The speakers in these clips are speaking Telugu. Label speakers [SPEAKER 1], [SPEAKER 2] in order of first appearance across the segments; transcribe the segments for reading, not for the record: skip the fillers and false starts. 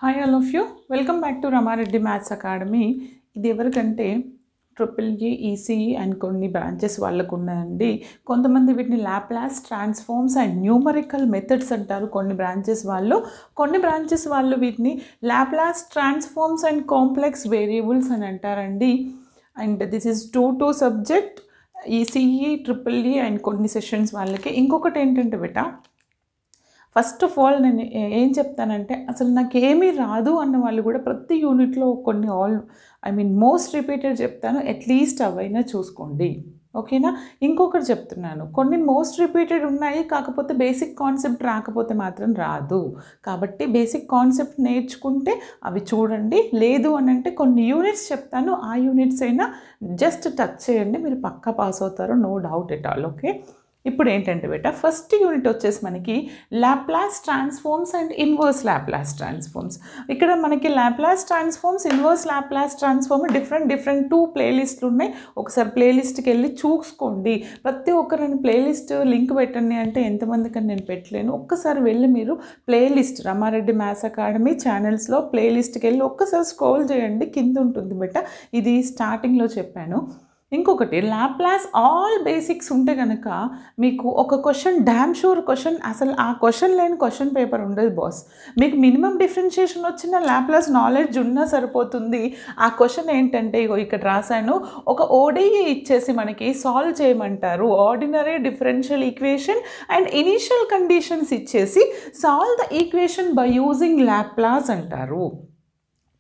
[SPEAKER 1] Hi all of you, welcome back to Ramareddy Maths Academy. ఇది ఎవరికంటే ట్రిపుల్ ఈ ఈసీఈ అండ్ కొన్ని బ్రాంచెస్ వాళ్ళకు ఉన్నాయండి. కొంతమంది వీటిని Laplace transforms and numerical methods అంటారు. కొన్ని బ్రాంచెస్ వాళ్ళు వీటిని Laplace transforms and complex variables అని అంటారండి. And this is 2 subject ECE triple E and కొన్ని సెషన్స్ వాళ్ళకి. ఇంకొకటి ఏంటంటే బేటా, ఫస్ట్ ఆఫ్ ఆల్ నేను ఏం చెప్తానంటే, అసలు నాకు ఏమీ రాదు అన్న వాళ్ళు కూడా ప్రతి యూనిట్లో కొన్ని మోస్ట్ రిపీటెడ్ చెప్తాను, అట్లీస్ట్ అవైనా చూసుకోండి, ఓకేనా. ఇంకొకటి చెప్తున్నాను, కొన్ని మోస్ట్ రిపీటెడ్ ఉన్నాయి, కాకపోతే బేసిక్ కాన్సెప్ట్ రాకపోతే మాత్రం రాదు. కాబట్టి బేసిక్ కాన్సెప్ట్ నేర్చుకుంటే అవి చూడండి. లేదు అని అంటే కొన్ని యూనిట్స్ చెప్తాను, ఆ యూనిట్స్ అయినా జస్ట్ టచ్ చేయండి, మీరు పక్కా పాస్ అవుతారు, no doubt at all. Okay, ఇప్పుడు ఏంటంటే బేటా, ఫస్ట్ యూనిట్ వచ్చేసి మనకి Laplace transforms and inverse Laplace transforms. ఇక్కడ మనకి Laplace transforms, inverse Laplace transform different 2 ప్లేలిస్టులు ఉన్నాయి. ఒకసారి ప్లేలిస్ట్కి వెళ్ళి చూసుకోండి. ప్రతి ఒక్కరిని ప్లేలిస్ట్ లింక్ పెట్టండి అంటే ఎంతమందికని నేను పెట్టలేను. ఒక్కసారి వెళ్ళి మీరు ప్లేలిస్ట్ రమారెడ్డి మ్యాథ్స్ అకాడమీ ఛానల్స్లో ప్లేలిస్ట్కి వెళ్ళి ఒక్కసారి స్క్రోల్ చేయండి, కింద ఉంటుంది బేటా. ఇది స్టార్టింగ్లో చెప్పాను. ఇంకొకటి, లాప్లాస్ ఆల్ బేసిక్స్ ఉంటే కనుక మీకు ఒక క్వశ్చన్, డ్యామ్ షూర్ క్వశ్చన్, అసలు ఆ క్వశ్చన్ లేని క్వశ్చన్ పేపర్ ఉండదు బాస్. మీకు మినిమం డిఫరెన్షియేషన్ వచ్చిన లాప్లాస్ నాలెడ్జ్ ఉన్నా సరిపోతుంది. ఆ క్వశ్చన్ ఏంటంటే, ఇగో ఇక్కడ రాశాను, ఒక ఓడిఈ ఇచ్చేసి మనకి సాల్వ్ చేయమంటారు. Ordinary differential equation and initial conditions ఇచ్చేసి solve the equation by using Laplace అంటారు.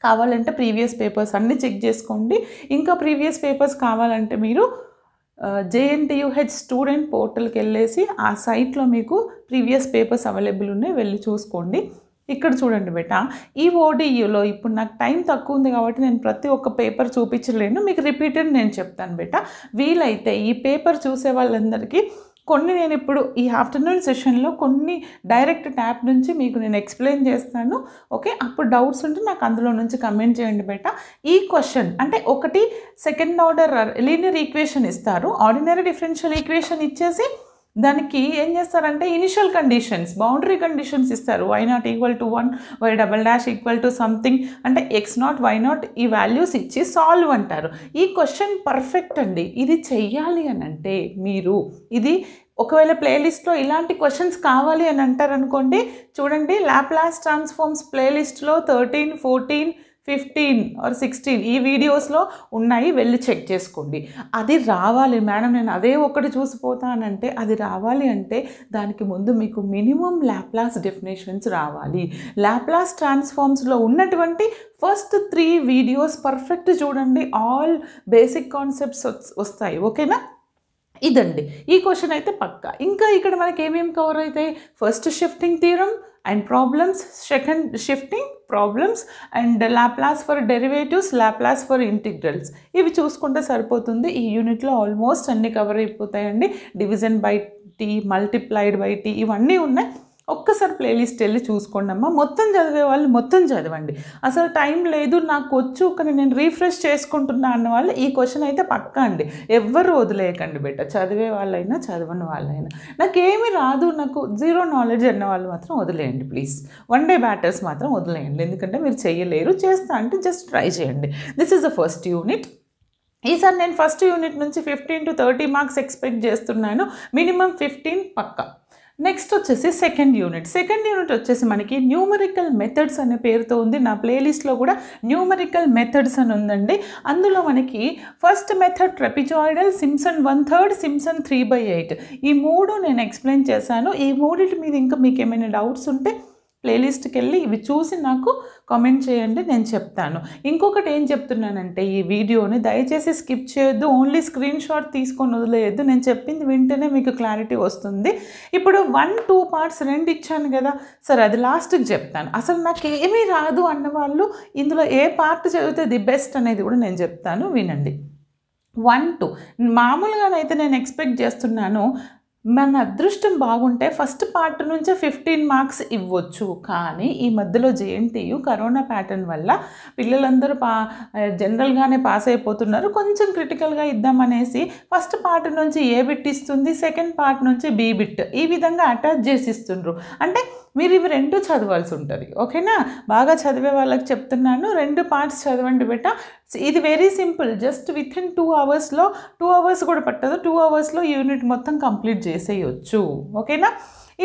[SPEAKER 1] కావాలంటే ప్రీవియస్ పేపర్స్ అన్నీ చెక్ చేసుకోండి. ఇంకా ప్రీవియస్ పేపర్స్ కావాలంటే మీరు JNTUH స్టూడెంట్ పోర్టల్కి వెళ్ళేసి ఆ సైట్లో మీకు ప్రీవియస్ పేపర్స్ అవైలబుల్ ఉన్నాయి, వెళ్ళి చూసుకోండి. ఇక్కడ చూడండి బేటా, ఈ ఓడియూలో ఇప్పుడు నాకు టైం తక్కువ ఉంది కాబట్టి నేను ప్రతి ఒక్క పేపర్ చూపించలేను, మీకు రిపీటెడ్ నేను చెప్తాను బేటా. వీలైతే ఈ పేపర్ చూసే వాళ్ళందరికీ కొన్ని నేను ఇప్పుడు ఈ ఆఫ్టర్నూన్ సెషన్లో కొన్ని డైరెక్ట్ ట్యాబ్ నుంచి మీకు నేను ఎక్స్ప్లెయిన్ చేస్తాను. ఓకే, అప్పుడు డౌట్స్ ఉంటే నాకు అందులో నుంచి కమెంట్ చేయండి బేటా. ఈ క్వశ్చన్ అంటే ఒకటి సెకండ్ ఆర్డర్ లీనియర్ ఈక్వేషన్ ఇస్తారు, ఆర్డినరీ డిఫరెన్షియల్ ఈక్వేషన్ ఇచ్చేసి దానికి ఏం చేస్తారంటే ఇనిషియల్ కండిషన్స్, బౌండరీ కండిషన్స్ ఇస్తారు. y0 = 1, y" = సంథింగ్ అంటే x0 y0 ఈ వాల్యూస్ ఇచ్చి సాల్వ్ అంటారు. ఈ క్వశ్చన్ పర్ఫెక్ట్ అండి. ఇది చెయ్యాలి అని అంటే మీరు ఇది ఒకవేళ ప్లేలిస్ట్లో ఇలాంటి క్వశ్చన్స్ కావాలి అని అంటారనుకోండి, చూడండి లాప్లాస్ ట్రాన్స్ఫార్మ్స్ ప్లేలిస్ట్లో 13, 14, 15 or 16 ఈ వీడియోస్లో ఉన్నాయి, వెళ్ళి చెక్ చేసుకోండి. అది రావాలి మేడం, నేను అదే ఒకటి చూసిపోతానంటే అది రావాలి అంటే దానికి ముందు మీకు మినిమం లాప్లాస్ డెఫినేషన్స్ రావాలి. లాప్లాస్ ట్రాన్స్ఫార్మ్స్లో ఉన్నటువంటి ఫస్ట్ 3 వీడియోస్ పర్ఫెక్ట్ చూడండి, ఆల్ బేసిక్ కాన్సెప్ట్స్ వస్తాయి. ఓకేనా, ఇదండి ఈ క్వశ్చన్ అయితే పక్కా. ఇంకా ఇక్కడ మనకి ఏమేమి కవర్ అవుతాయి, first shifting theorem and problems, second shifting problems and Laplace for derivatives, Laplace for integrals, ఇవి చూసుకుంటే సరిపోతుంది. ఈ యూనిట్లో ఆల్మోస్ట్ అన్నీ కవర్ అయిపోతాయండి. Division by T, multiplied by T, ఇవన్నీ ఉన్నాయి. ఒక్కసారి ప్లేలిస్ట్ వెళ్ళి చూసుకోండి అమ్మా. మొత్తం చదివే వాళ్ళు మొత్తం చదవండి. అసలు టైం లేదు నాకు వచ్చు కానీ నేను రీఫ్రెష్ చేసుకుంటున్నా అన్న వాళ్ళు ఈ క్వశ్చన్ అయితే పక్కా అండి, ఎవ్వరు వదిలేయకండి బేట. చదివే వాళ్ళైనా చదవని వాళ్ళైనా, నాకేమీ రాదు, నాకు జీరో నాలెడ్జ్ అన్న వాళ్ళు మాత్రం వదిలేయండి ప్లీజ్. వన్ డే బ్యాటర్స్ మాత్రం వదిలేయండి, ఎందుకంటే మీరు చెయ్యలేరు. చేస్తా అంటే జస్ట్ ట్రై చేయండి. This is the first unit. ఈసారి నేను ఫస్ట్ యూనిట్ నుంచి 15 to 30 మార్క్స్ ఎక్స్పెక్ట్ చేస్తున్నాను, మినిమం 15 పక్కా. నెక్స్ట్ వచ్చేసి సెకండ్ యూనిట్ వచ్చేసి మనకి న్యూమరికల్ మెథడ్స్ అనే పేరుతో ఉంది. నా ప్లేలిస్ట్లో కూడా న్యూమరికల్ మెథడ్స్ అని ఉందండి. అందులో మనకి first method trapezoidal, Simpson 1/3, Simpson 3/8 ఈ 3 నేను ఎక్స్ప్లెయిన్ చేశాను. ఈ మూడింటి మీద ఇంకా మీకు ఏమైనా డౌట్స్ ఉంటే ప్లేలిస్ట్కి వెళ్ళి ఇవి చూసి నాకు కామెంట్ చేయండి, నేను చెప్తాను. ఇంకొకటి ఏం చెప్తున్నానంటే, ఈ వీడియోని దయచేసి స్కిప్ చేయొద్దు, ఓన్లీ స్క్రీన్ షాట్ తీసుకొని వదిలేయద్దు. నేను చెప్పింది వింటేనే మీకు క్లారిటీ వస్తుంది. ఇప్పుడు 1, 2 పార్ట్స్ 2 ఇచ్చాను కదా సార్, అది లాస్ట్కి చెప్తాను. అసలు నాకు ఏమీ రాదు అన్నవాళ్ళు ఇందులో ఏ పార్ట్ చదివితే ది బెస్ట్ అనేది కూడా నేను చెప్తాను, వినండి. 1, 2 మామూలుగానైతే నేను ఎక్స్పెక్ట్ చేస్తున్నాను మన అదృష్టం బాగుంటే ఫస్ట్ పార్ట్ నుంచే 15 మార్క్స్ ఇవ్వచ్చు. కానీ ఈ మధ్యలో జేఎన్‌టీయు కరోనా ప్యాటర్న్ వల్ల పిల్లలందరూ జనరల్‌గానే పాస్ అయిపోతున్నారు. కొంచెం క్రిటికల్‌గా ఇద్దామనేసి ఫస్ట్ పార్ట్ నుంచి ఏ బిట్ ఇస్తుంది, సెకండ్ పార్ట్ నుంచి బి బిట్ ఈ విధంగా అటాచ్ చేసి ఇస్తుండ్రు. అంటే మీరు ఇవి 2 చదవాల్సి ఉంటుంది. ఓకేనా? బాగా చదివే వాళ్ళకి చెప్తున్నాను, 2 పార్ట్స్ చదవండి బేటా. ఇది వెరీ సింపుల్. జస్ట్ వితిన్ 2 అవర్స్లో, 2 అవర్స్ కూడా పట్టదు, 2 అవర్స్లో యూనిట్ మొత్తం కంప్లీట్ చేసేయచ్చు. ఓకేనా?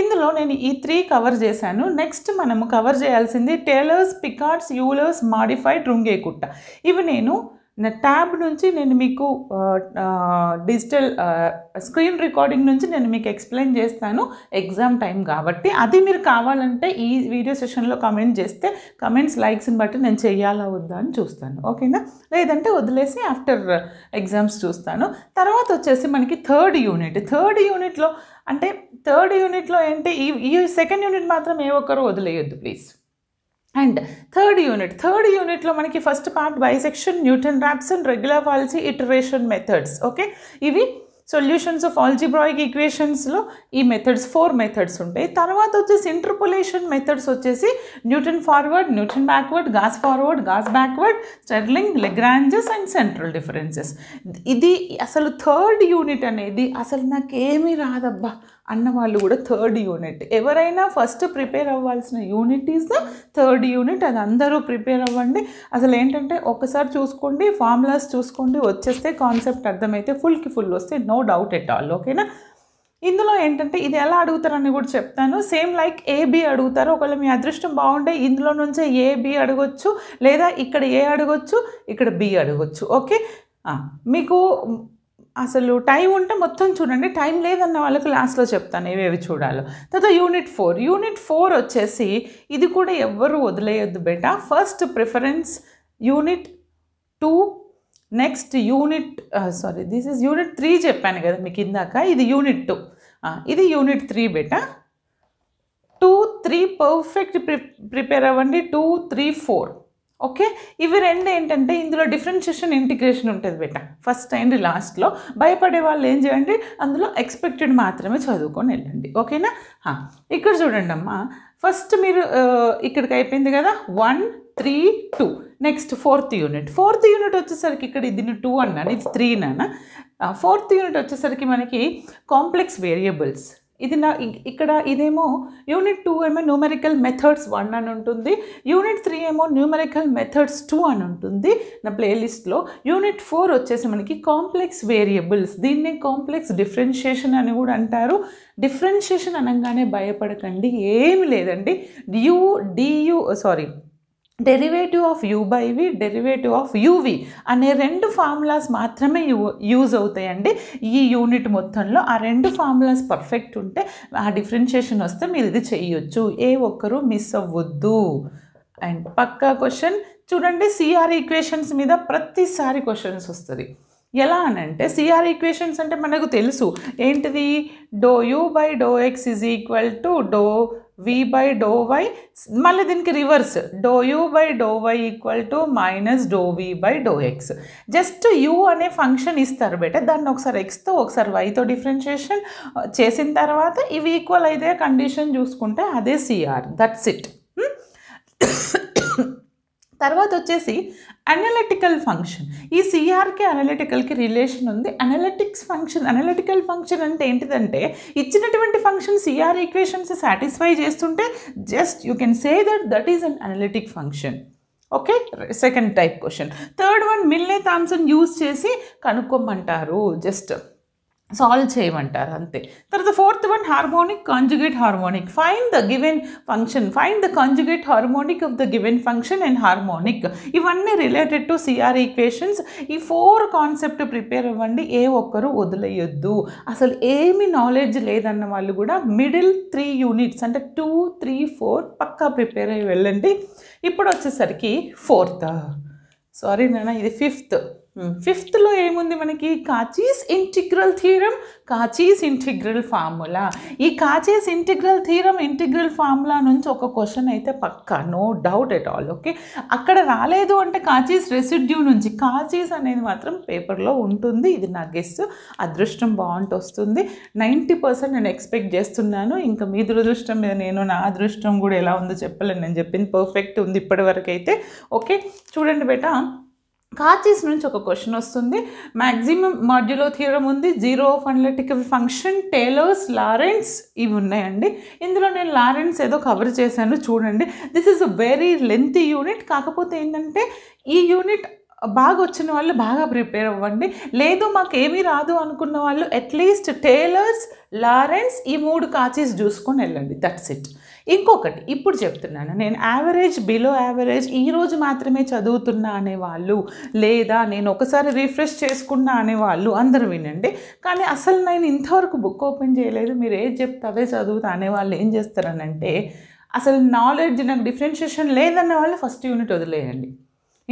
[SPEAKER 1] ఇందులో నేను ఈ 3 కవర్ చేశాను. నెక్స్ట్ మనము కవర్ చేయాల్సింది టేలర్స్, పికార్డ్స్, యూలర్స్, మాడిఫైడ్, రుంగేకుట్ట. ఇవి నేను నా ట్యాబ్ నుంచి నేను మీకు డిజిటల్ స్క్రీన్ రికార్డింగ్ నుంచి నేను మీకు ఎక్స్ప్లెయిన్ చేస్తాను ఎగ్జామ్ టైం కాబట్టి. అది మీరు కావాలంటే ఈ వీడియో సెషన్లో కమెంట్ చేస్తే కమెంట్స్ లైక్స్ని బట్టి నేను చెయ్యాలా వద్దా అని చూస్తాను. ఓకేనా? లేదంటే వదిలేసి ఆఫ్టర్ ఎగ్జామ్స్ చూస్తాను. తర్వాత వచ్చేసి మనకి థర్డ్ యూనిట్లో అంటే థర్డ్ యూనిట్లో ఏంటి, ఈ సెకండ్ యూనిట్ మాత్రం ఏ ఒక్కరు వదిలేయొద్దు ప్లీజ్. అండ్ థర్డ్ యూనిట్లో మనకి first part bisection, Newton Raphson, regula falsi, iteration methods. Okay, ఇవి సొల్యూషన్స్ ఆఫ్ ఆల్జిబ్రాయిక్ ఈక్వేషన్స్లో ఈ మెథడ్స్ 4 మెథడ్స్ ఉంటాయి. తర్వాత వచ్చేసి ఇంటర్పోలేషన్ మెథడ్స్ వచ్చేసి Newton forward, Newton backward, Gauss forward, Gauss backward, Stirling, Lagrange's and central differences. ఇది అసలు థర్డ్ యూనిట్ అనేది అసలు నాకేమీ రాదబ్బా అన్న వాళ్ళు కూడా థర్డ్ యూనిట్, ఎవరైనా ఫస్ట్ ప్రిపేర్ అవ్వాల్సిన unit is the third unit. అది అందరూ ప్రిపేర్ అవ్వండి. అసలు ఏంటంటే ఒకసారి చూసుకోండి, ఫార్ములాస్ చూసుకోండి, వచ్చేస్తే కాన్సెప్ట్ అర్థమైతే ఫుల్కి ఫుల్ వస్తే నో డౌట్ ఎట్ ఆల్. ఓకేనా? ఇందులో ఏంటంటే ఇది ఎలా అడుగుతారని కూడా చెప్తాను. సేమ్ లైక్ ఏబి అడుగుతారు. ఒకవేళ మీ అదృష్టం బాగుంటే ఇందులో నుంచే ఏబి అడగొచ్చు, లేదా ఇక్కడ ఏ అడగొచ్చు, ఇక్కడ బి అడగొచ్చు. ఓకే, మీకు అసలు టైం ఉంటే మొత్తం చూడండి, టైం లేదన్న వాళ్ళకి లాస్ట్లో చెప్తాను ఏవేవి చూడాలో. తర్వాత యూనిట్ 4 వచ్చేసి ఇది కూడా ఎవ్వరు వదిలేయొద్దు బేటా. First preference unit 2, next this is unit 3 చెప్పాను కదా మీకు ఇందాక, ఇది యూనిట్ 2, ఇది యూనిట్ 3 బేటా. 2, 3 పర్ఫెక్ట్ ప్రిపేర్ అవ్వండి. 2, 3, 4. ఓకే, ఇవి 2 ఏంటంటే ఇందులో డిఫరెన్షియేషన్, ఇంటిగ్రేషన్ ఉంటుంది బేటా ఫస్ట్ అండ్ లాస్ట్లో. భయపడే వాళ్ళు ఏం చేయండి, అందులో ఎక్స్పెక్టెడ్ మాత్రమే చదువుకొని వెళ్ళండి. ఓకేనా? ఇక్కడ చూడండి అమ్మా, ఫస్ట్ మీరు ఇక్కడికి అయిపోయింది కదా 1, 3, 2. నెక్స్ట్ ఫోర్త్ యూనిట్ వచ్చేసరికి ఇక్కడ ఇది 2 అన్నాను, ఇది 3 నాన్న. ఫోర్త్ యూనిట్ వచ్చేసరికి మనకి కాంప్లెక్స్ వేరియబుల్స్. ఇది ఇక్కడ ఇదేమో యూనిట్ 2 ఏమో న్యూమెరికల్ మెథడ్స్ 1 అని ఉంటుంది, యూనిట్ 3 ఏమో న్యూమెరికల్ మెథడ్స్ 2 అని ఉంటుంది నా ప్లేలిస్ట్లో. యూనిట్ 4 వచ్చేసి మనకి కాంప్లెక్స్ వేరియబుల్స్, దీన్ని కాంప్లెక్స్ డిఫరెన్షియేషన్ అని కూడా అంటారు. డిఫరెన్షియేషన్ అనగానే భయపడకండి, ఏమి లేదండి. Derivative of u by v, derivative of uv అనే 2 ఫార్ములాస్ మాత్రమే యూజ్ అవుతాయండి ఈ యూనిట్ మొత్తంలో. ఆ 2 ఫార్ములాస్ పర్ఫెక్ట్ ఉంటే, ఆ డిఫరెన్షియేషన్ వస్తే మీరు ఇది చేయొచ్చు, ఏ ఒక్కరు మిస్ అవ్వద్దు. అండ్ పక్కా క్వశ్చన్ చూడండి, సిఆర్ ఈక్వేషన్స్ మీద ప్రతిసారి క్వశ్చన్స్ వస్తుంది. ఎలా అనంటే సిఆర్ ఈక్వేషన్స్ అంటే మనకు తెలుసు ఏంటిది, ∂u/∂x is equal to ∂v/∂y, మళ్ళీ దీనికి reverse ∂u/∂y equal to -∂v/∂x. Just u అనే ఫంక్షన్ ఇస్తారు బేట, దాన్ని ఒకసారి ఎక్స్తో ఒకసారి వైతో డిఫరెన్షియేషన్ చేసిన తర్వాత ఇవి ఈక్వల్ అయితే కండిషన్ చూసుకుంటే అదే సిఆర్, దట్స్ ఇట్. తర్వాత వచ్చేసి అనలిటికల్ ఫంక్షన్. ఈ సిఆర్కి అనలిటికల్కి రిలేషన్ ఉంది. అనలిటికల్ ఫంక్షన్ అంటే ఏంటిదంటే ఇచ్చినటువంటి ఫంక్షన్ సిఆర్ ఈక్వేషన్స్ సాటిస్ఫై చేస్తుంటే just you can say that is an analytic function. Okay, second type question. Third one Milne Thomson use చేసి కనుక్కోమంటారు, జస్ట్ సాల్వ్ చేయమంటారు అంతే. తర్వాత fourth one harmonic, conjugate harmonic. Find the given function, find the conjugate harmonic of the given function and harmonic. ఇవన్నీ రిలేటెడ్ టు సిఆర్ ఈక్వేషన్స్. ఈ 4 కాన్సెప్ట్ ప్రిపేర్ అవ్వండి, ఏ ఒక్కరు వదిలేయొద్దు. అసలు ఏమి నాలెడ్జ్ లేదన్న వాళ్ళు కూడా మిడిల్ 3 యూనిట్స్ అంటే 2, 3, 4 పక్కా ప్రిపేర్ అయ్యి వెళ్ళండి. ఇప్పుడు వచ్చేసరికి ఇది 5th. ఫిఫ్త్లో ఏముంది మనకి? Cauchy's integral theorem, Cauchy's integral formula. ఈ Cauchy's integral theorem, integral formula నుంచి ఒక క్వశ్చన్ అయితే పక్కా, no doubt at all. Okay, అక్కడ రాలేదు అంటే కాచీస్ రెసిడ్యూ నుంచి, కాచీస్ అనేది మాత్రం పేపర్లో ఉంటుంది. ఇది నా గెస్. అదృష్టం బాగుంటూ వస్తుంది. 90% నేను ఎక్స్పెక్ట్ చేస్తున్నాను. ఇంకా మీ దురదృష్టం మీద నా అదృష్టం కూడా ఎలా ఉందో చెప్పలేను. నేను చెప్పింది పర్ఫెక్ట్ ఉంది ఇప్పటి వరకు అయితే. ఓకే, చూడండి బేటా, కాచీస్ నుంచి ఒక క్వశ్చన్ వస్తుంది. మ్యాక్సిమం మాడ్యులో థియరం ఉంది, zero of analytical function, tailors, Lawrence ఇవి ఉన్నాయండి. ఇందులో నేను లారెన్స్ ఏదో కవర్ చేశాను చూడండి. This is a very lengthy unit. కాకపోతే ఏంటంటే ఈ యూనిట్ బాగా వచ్చిన వాళ్ళు బాగా ప్రిపేర్ అవ్వండి. లేదు మాకు ఏమీ రాదు అనుకున్న వాళ్ళు అట్లీస్ట్ టేలర్స్, లారెన్స్ ఈ 3 కాచీస్ చూసుకొని వెళ్ళండి. That's it. ఇంకొకటి ఇప్పుడు చెప్తున్నాను నేను, యావరేజ్, బిలో యావరేజ్ ఈరోజు మాత్రమే చదువుతున్నా అనేవాళ్ళు, లేదా నేను ఒకసారి రిఫ్రెష్ చేసుకున్నా అనేవాళ్ళు అందరూ వినండి. కానీ అసలు నేను ఇంతవరకు బుక్ ఓపెన్ చేయలేదు, మీరు ఏది చెప్తే అవే చదువుతా అనేవాళ్ళు ఏం చేస్తారనంటే, అసలు నాలెడ్జ్ నాకు డిఫరెన్షియేషన్ లేదన్న వాళ్ళు ఫస్ట్ యూనిట్ వదిలేయండి.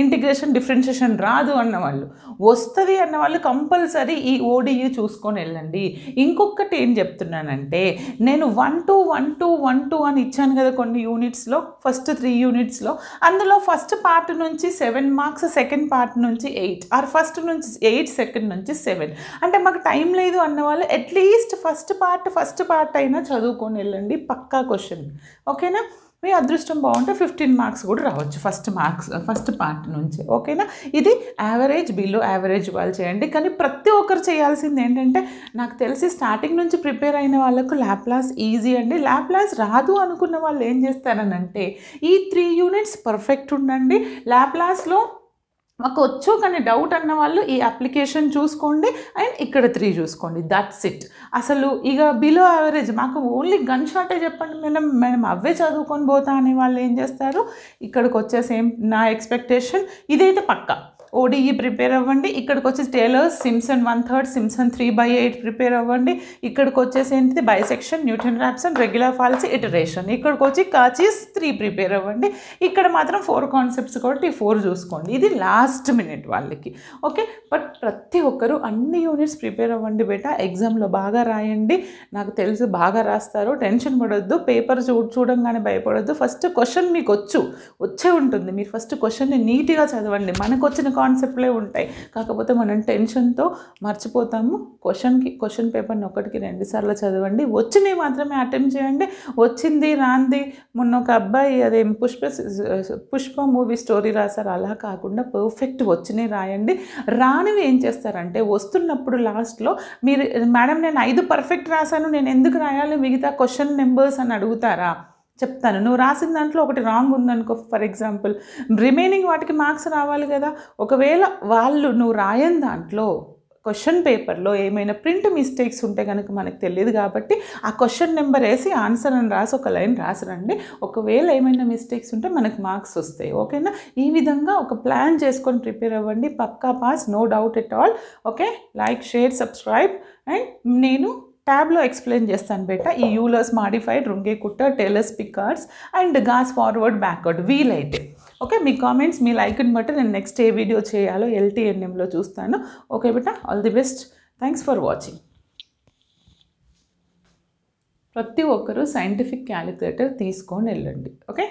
[SPEAKER 1] ఇంటిగ్రేషన్ డిఫరెన్షియేషన్ రాదు అన్నవాళ్ళు, వస్తుంది అన్నవాళ్ళు కంపల్సరీ ఈ ఓడిఈ చూసుకొని వెళ్ళండి. ఇంకొకటి ఏం చెప్తున్నానంటే, నేను 1 2 1 2 1 2 అని ఇచ్చాను కదా కొన్ని యూనిట్స్లో, ఫస్ట్ 3 యూనిట్స్లో. అందులో ఫస్ట్ పార్ట్ నుంచి 7 మార్క్స్, సెకండ్ పార్ట్ నుంచి 8, ఆర్ ఫస్ట్ నుంచి 8, సెకండ్ నుంచి 7. అంటే మాకు టైం లేదు అన్నవాళ్ళు అట్లీస్ట్ ఫస్ట్ పార్ట్ అయినా చదువుకొని వెళ్ళండి. పక్కా క్వశ్చన్. ఓకేనా? మీ అదృష్టం బాగుంటే 15 మార్క్స్ కూడా రావచ్చు ఫస్ట్ పార్ట్ నుంచి. ఓకేనా? ఇది యావరేజ్, బిలో యావరేజ్ వాళ్ళు చేయండి. కానీ ప్రతి ఒక్కరు చేయాల్సింది ఏంటంటే, నాకు తెలిసి స్టార్టింగ్ నుంచి ప్రిపేర్ అయిన వాళ్ళకు ల్యాప్లాస్ ఈజీ అండి. ల్యాప్లాస్ రాదు అనుకున్న వాళ్ళు ఏం చేస్తారనంటే, ఈ 3 యూనిట్స్ పర్ఫెక్ట్ ఉండండి. ల్యాప్లాస్లో మాకు వచ్చు కానీ డౌట్ అన్న వాళ్ళు ఈ అప్లికేషన్ చూసుకోండి అండ్ ఇక్కడ 3 చూసుకోండి. That's it. అసలు ఇక బిలో యావరేజ్ మాకు ఓన్లీ గన్ షాటే చెప్పండి మేడం అవే చదువుకొని పోతా అనే వాళ్ళు ఏం చేస్తారు, ఇక్కడికి వచ్చే సేమ్ నా ఎక్స్పెక్టేషన్ ఇదైతే పక్కా. ఓడిఈ ప్రిపేర్ అవ్వండి. ఇక్కడికి వచ్చి టేలర్స్, సింప్సన్ 1/3, సింప్సన్ 3/8 ప్రిపేర్ అవ్వండి. ఇక్కడికి వచ్చేసి ఏంటిది bisection, Newton Raphson, regular falsi, iteration. ఇక్కడికి వచ్చి కాచీస్ 3 ప్రిపేర్ అవ్వండి. ఇక్కడ మాత్రం 4 కాన్సెప్ట్స్ కాబట్టి 4 చూసుకోండి. ఇది లాస్ట్ మినిట్ వాళ్ళకి. ఓకే, బట్ ప్రతి ఒక్కరు అన్ని యూనిట్స్ ప్రిపేర్ అవ్వండి బేటా. ఎగ్జామ్లో బాగా రాయండి. నాకు తెలుసు బాగా రాస్తారు, టెన్షన్ పడొద్దు. పేపర్ చూడంగానే భయపడొద్దు. ఫస్ట్ క్వశ్చన్ మీకు వచ్చే ఉంటుంది. మీరు ఫస్ట్ క్వశ్చన్ని నీట్గా చదవండి. మనకు వచ్చిన కాన్సెప్ట్లే ఉంటాయి. కాకపోతే మనం టెన్షన్తో మర్చిపోతాము. క్వశ్చన్ పేపర్ని 1కి 2 సార్లు చదవండి. వచ్చినవి మాత్రమే అటెంప్ట్ చేయండి. వచ్చింది రాంది, మొన్న ఒక అబ్బాయి అదేం పుష్ప మూవీ స్టోరీ రాశారు, అలా కాకుండా పర్ఫెక్ట్ వచ్చినవి రాయండి. రానివి ఏం చేస్తారంటే, వస్తున్నప్పుడు లాస్ట్లో మీరు మేడం నేను 5 పర్ఫెక్ట్ రాశాను, నేను ఎందుకు రాయాలి మిగతా క్వశ్చన్ నెంబర్స్ అని అడుగుతారా? చెప్తాను. నువ్వు రాసిన దాంట్లో ఒకటి రాంగ్ ఉందనుకో, ఫర్ ఎగ్జాంపుల్ రిమైనింగ్ వాటికి మార్క్స్ రావాలి కదా. ఒకవేళ నువ్వు రాయని దాంట్లో క్వశ్చన్ పేపర్లో ఏమైనా ప్రింట్ మిస్టేక్స్ ఉంటే కనుక మనకు తెలియదు కాబట్టి ఆ క్వశ్చన్ నెంబర్ వేసి ఆన్సర్ అని రాసి ఒక లైన్ రాసిరండి. ఒకవేళ ఏమైనా మిస్టేక్స్ ఉంటే మనకు మార్క్స్ వస్తాయి. ఓకేనా? ఈ విధంగా ఒక ప్లాన్ చేసుకొని ప్రిపేర్ అవ్వండి. పక్కా pass, no doubt at all. Okay, like, share, subscribe. And నేను ట్యాబ్లో ఎక్స్ప్లెయిన్ చేస్తాను బేటా ఈ Euler's modified, Runge Kutta, Taylor's Picard's and Gauss forward backward వీలైతే. ఓకే, మీ కామెంట్స్, మీ లైక్ని బట్టి నేను నెక్స్ట్ ఏ వీడియో చేయాలో LTNMలో చూస్తాను. ఓకే బేటా, all the best. Thanks for watching. ప్రతి ఒక్కరూ సైంటిఫిక్ క్యాలిక్యులేటర్ తీసుకొని వెళ్ళండి. ఓకే.